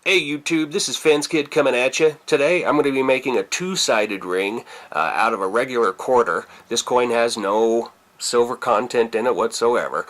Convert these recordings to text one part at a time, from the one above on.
Hey YouTube, this is Fence Kid coming at you. Today I'm going to be making a two-sided ring out of a regular quarter. This coin has no silver content in it whatsoever,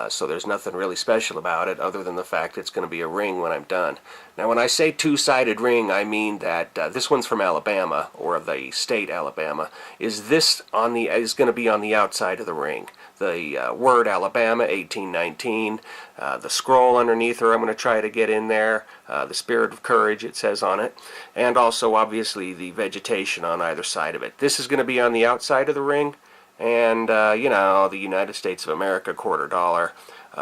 so there's nothing really special about it other than the fact it's going to be a ring when I'm done. Now when I say two-sided ring, I mean that this one's from Alabama, or the state Alabama. Is going to be on the outside of the ring. The word Alabama 1819, the scroll underneath her I'm going to try to get in there, the spirit of courage it says on it, and also obviously the vegetation on either side of it. This is going to be on the outside of the ring, and you know, the United States of America $quarter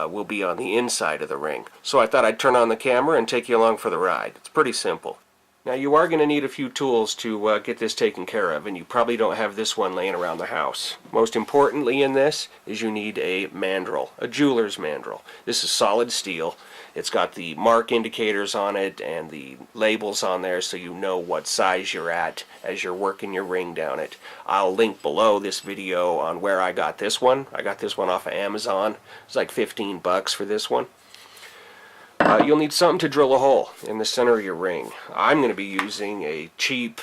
will be on the inside of the ring. So I thought I'd turn on the camera and take you along for the ride. It's pretty simple. Now you are going to need a few tools to get this taken care of, and you probably don't have this one laying around the house. Most importantly in this is you need a mandrel, a jeweler's mandrel. This is solid steel. It's got the mark indicators on it and the labels on there so you know what size you're at as you're working your ring down it. I'll link below this video on where I got this one. I got this one off of Amazon. It's like 15 bucks for this one. You'll need something to drill a hole in the center of your ring. I'm going to be using a cheap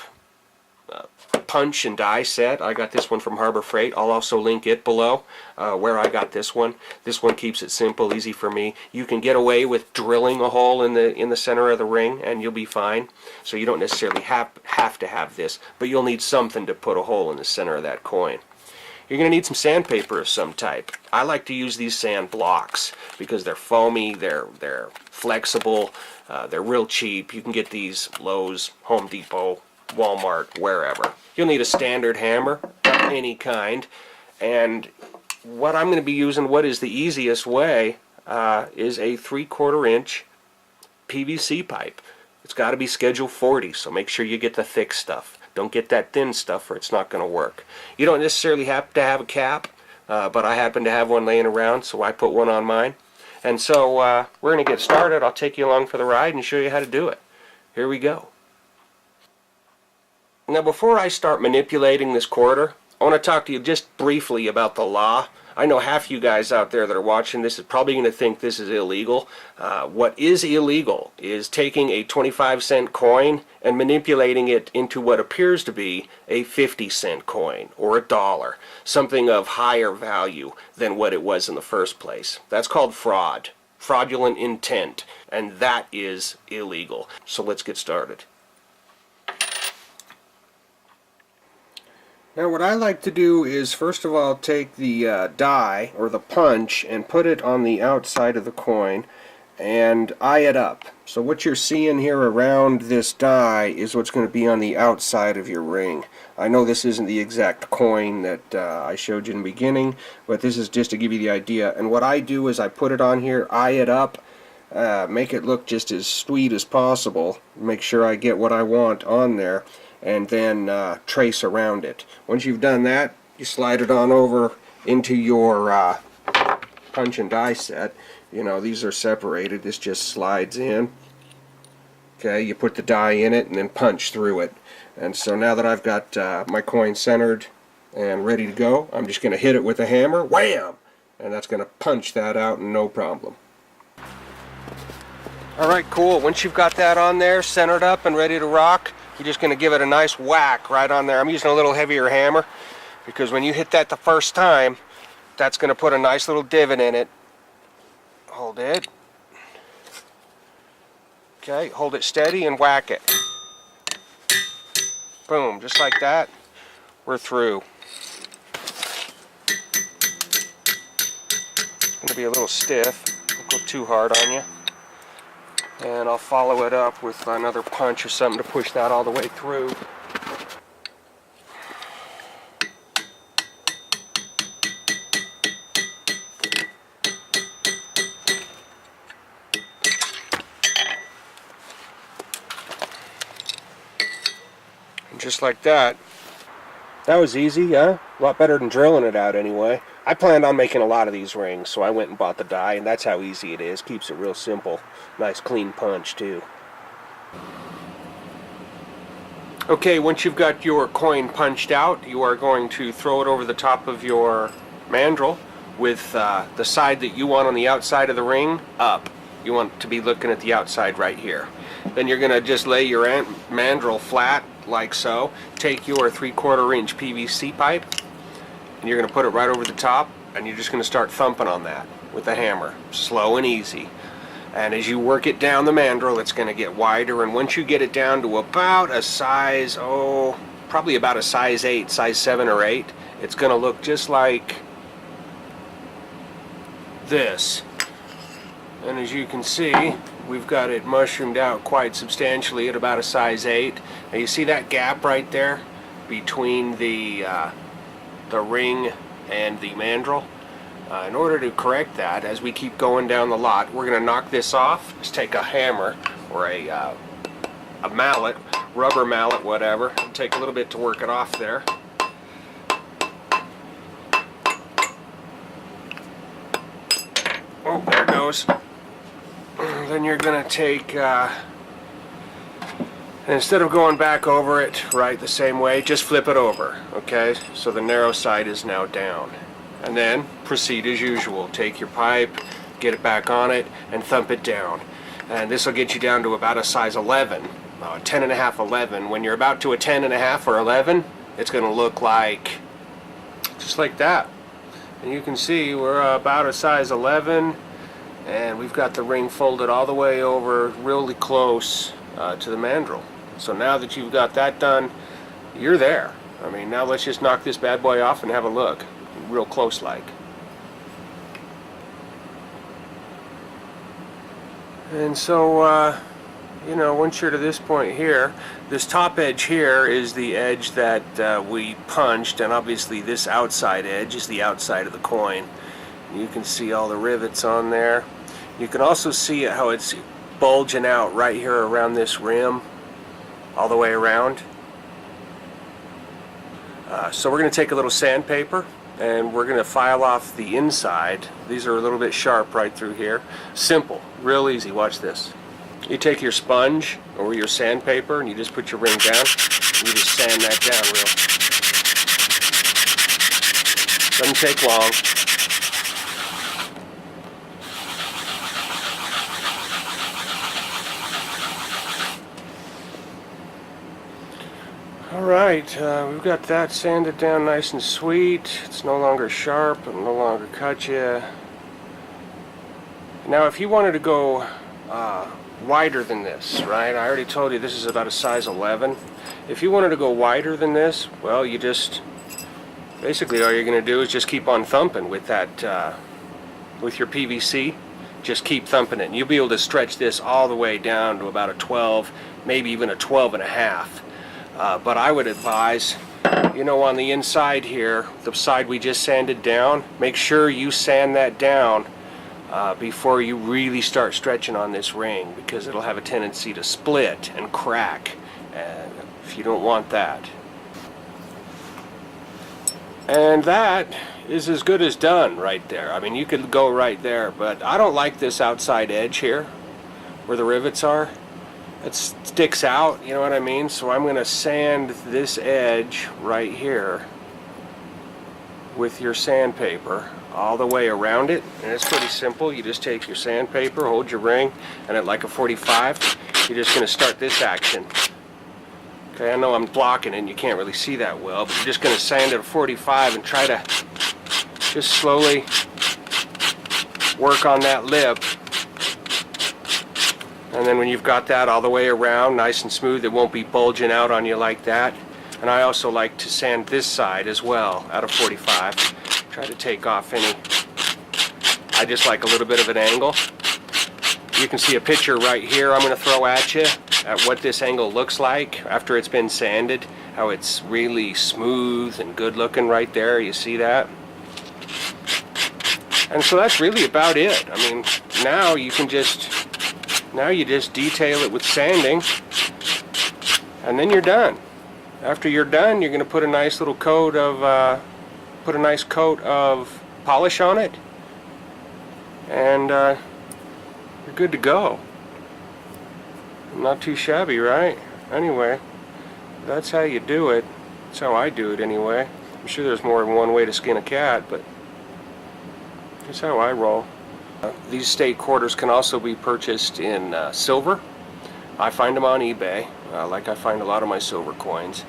punch and die set. I got this one from Harbor Freight. I'll also link it below where I got this one. This one keeps it simple, easy for me. You can get away with drilling a hole in the center of the ring and you'll be fine. So you don't necessarily have to have this, but you'll need something to put a hole in the center of that coin. You're going to need some sandpaper of some type. I like to use these sand blocks because they're foamy, they're flexible, they're real cheap. You can get these Lowe's, Home Depot, Walmart, wherever. You'll need a standard hammer of any kind, and what I'm going to be using, what is the easiest way, is a 3/4 inch PVC pipe. It's got to be schedule 40, so make sure you get the thick stuff. Don't get that thin stuff or it's not going to work. You don't necessarily have to have a cap, but I happen to have one laying around, so I put one on mine. And so we're going to get started. I'll take you along for the ride and show you how to do it. Here we go. Now before I start manipulating this quarter, I want to talk to you just briefly about the law. I know half you guys out there that are watching this is probably going to think this is illegal. What is illegal is taking a 25-cent coin and manipulating it into what appears to be a 50-cent coin or a dollar, something of higher value than what it was in the first place. That's called fraud, fraudulent intent, and that is illegal. So let's get started. Now what I like to do is first of all take the die or the punch and put it on the outside of the coin and eye it up. So what you're seeing here around this die is what's going to be on the outside of your ring. I know this isn't the exact coin that I showed you in the beginning, but this is just to give you the idea. And what I do is I put it on here, eye it up, make it look just as sweet as possible, make sure I get what I want on there, and then trace around it. Once you've done that, you slide it on over into your punch and die set. You know, these are separated. This just slides in. Okay, you put the die in it and then punch through it. And so now that I've got my coin centered and ready to go, I'm just going to hit it with a hammer, wham! And that's going to punch that out, no problem. Alright, cool. Once you've got that on there, centered up and ready to rock, you're just going to give it a nice whack right on there. I'm using a little heavier hammer because when you hit that the first time, that's going to put a nice little divot in it. Hold it. Okay, hold it steady and whack it. Boom, just like that. We're through. It's going to be a little stiff. Don't go too hard on you. And I'll follow it up with another punch or something to push that all the way through. And just like that. That was easy, huh? A lot better than drilling it out anyway. I planned on making a lot of these rings, so I went and bought the die, and that's how easy it is. Keeps it real simple. Nice clean punch, too. Okay, once you've got your coin punched out, you are going to throw it over the top of your mandrel with the side that you want on the outside of the ring up. You want to be looking at the outside right here. Then you're going to just lay your mandrel flat like so. Take your 3/4 inch PVC pipe and you're going to put it right over the top, and you're just going to start thumping on that with a hammer, slow and easy. And as you work it down the mandrel, it's going to get wider, and once you get it down to about a size, probably about a size 8, size 7 or 8, it's going to look just like this. And as you can see, we've got it mushroomed out quite substantially at about a size 8. Now you see that gap right there between the ring and the mandrel? In order to correct that, as we keep going down the lot, we're going to knock this off. Just take a hammer or a mallet, rubber mallet, whatever. It'll take a little bit to work it off there. Oh, there it goes. Then you're going to take, and instead of going back over it right the same way, just flip it over, okay? So the narrow side is now down. And then proceed as usual. Take your pipe, get it back on it, and thump it down. And this will get you down to about a size 11, 10.5, 11. When you're about to a 10.5 or 11, it's going to look like, just like that. And you can see we're about a size 11, and we've got the ring folded all the way over really close to the mandrel. So now that you've got that done, you're there. I mean, now let's just knock this bad boy off and have a look. Real close like. And so you know, once you're to this point here, this top edge here is the edge that we punched, and obviously this outside edge is the outside of the coin. You can see all the rivets on there. You can also see how it's bulging out right here around this rim all the way around. So we're going to take a little sandpaper and we're going to file off the inside. These are a little bit sharp right through here. Simple, real easy. Watch this. You take your sponge or your sandpaper and you just put your ring down and you just sand that down real. Doesn't take long. Alright, we've got that sanded down nice and sweet. It's no longer sharp, it'll no longer cut you. Now if you wanted to go wider than this, right? I already told you this is about a size 11. If you wanted to go wider than this, well, you just, basically all you're going to do is just keep on thumping with that, with your PVC. Just keep thumping it. And you'll be able to stretch this all the way down to about a 12, maybe even a 12.5. But I would advise, you know, on the inside here, the side we just sanded down, make sure you sand that down before you really start stretching on this ring, because it'll have a tendency to split and crack, and if you don't want that. And that is as good as done right there. I mean, you could go right there, but I don't like this outside edge here where the rivets are. It sticks out, you know what I mean? So I'm going to sand this edge right here with your sandpaper all the way around it. And it's pretty simple. You just take your sandpaper, hold your ring, and at like a 45, you're just going to start this action. Okay, I know I'm blocking it and you can't really see that well, but you're just going to sand at a 45 and try to just slowly work on that lip. And then when you've got that all the way around, nice and smooth, it won't be bulging out on you like that. And I also like to sand this side as well at a 45. Try to take off any, I just like a little bit of an angle. You can see a picture right here I'm going to throw at you at what this angle looks like after it's been sanded. How it's really smooth and good looking right there, you see that? And so that's really about it. I mean, now you can just, now you just detail it with sanding, and then you're done. After you're done, you're going to put a nice little coat of, polish on it, and you're good to go. Not too shabby, right? Anyway, that's how you do it. That's how I do it anyway. I'm sure there's more than one way to skin a cat, but that's how I roll. These state quarters can also be purchased in silver. I find them on eBay, like I find a lot of my silver coins.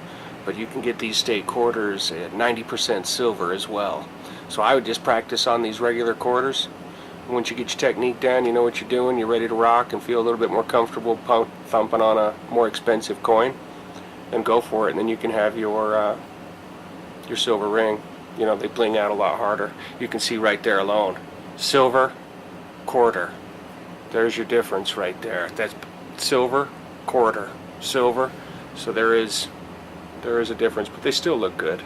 But you can get these state quarters at 90% silver as well. So I would just practice on these regular quarters. Once you get your technique down, you know what you're doing, you're ready to rock and feel a little bit more comfortable thumping on a more expensive coin, then go for it, and then you can have your silver ring. You know, they bling out a lot harder. You can see right there alone. Silver, quarter. There's your difference right there. That's silver, quarter, silver. So there is a difference, but they still look good.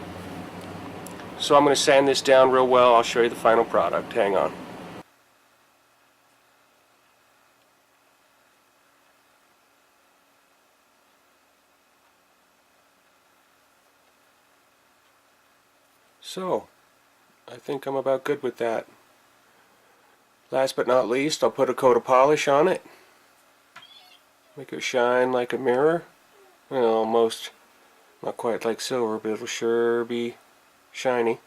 So I'm going to sand this down real well. I'll show you the final product. Hang on. So, I think I'm about good with that. Last but not least, I'll put a coat of polish on it. Make it shine like a mirror. Well, almost. Not quite like silver, but it'll sure be shiny.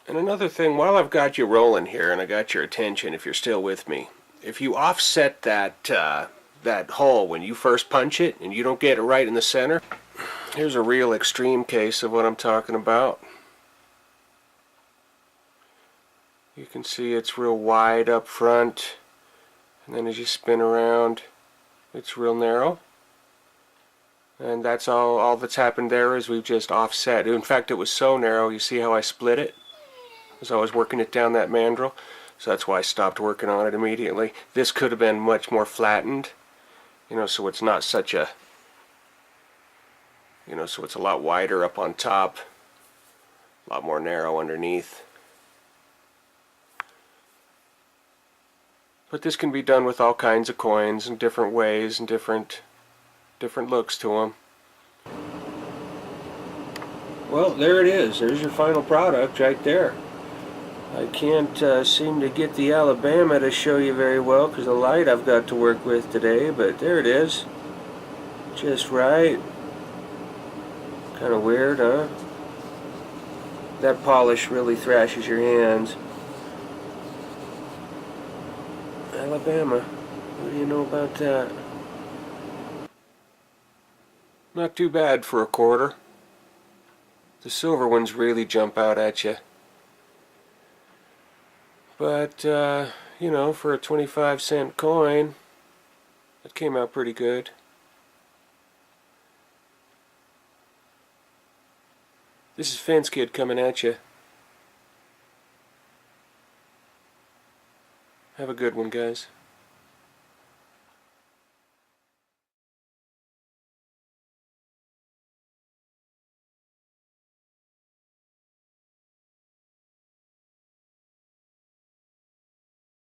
And another thing, while I've got you rolling here and I got your attention, if you're still with me, if you offset that hole when you first punch it and you don't get it right in the center, here's a real extreme case of what I'm talking about. You can see it's real wide up front, and then as you spin around, it's real narrow. And that's all that's happened there is we've just offset. In fact, it was so narrow, you see how I split it? As I was working it down that mandrel. So that's why I stopped working on it immediately. This could have been much more flattened, you know, so it's not such a, you know, so it's a lot wider up on top, a lot more narrow underneath. But this can be done with all kinds of coins in different ways and different looks to them. Well, there it is. There's your final product right there. I can't seem to get the Alabama to show you very well because the light I've got to work with today, but there it is. Just right. Kind of weird, huh? That polish really thrashes your hands. Alabama. What do you know about that? Not too bad for a quarter. The silver ones really jump out at you. But, you know, for a 25-cent coin, it came out pretty good. This is Fence Kid coming at you. Have a good one, guys.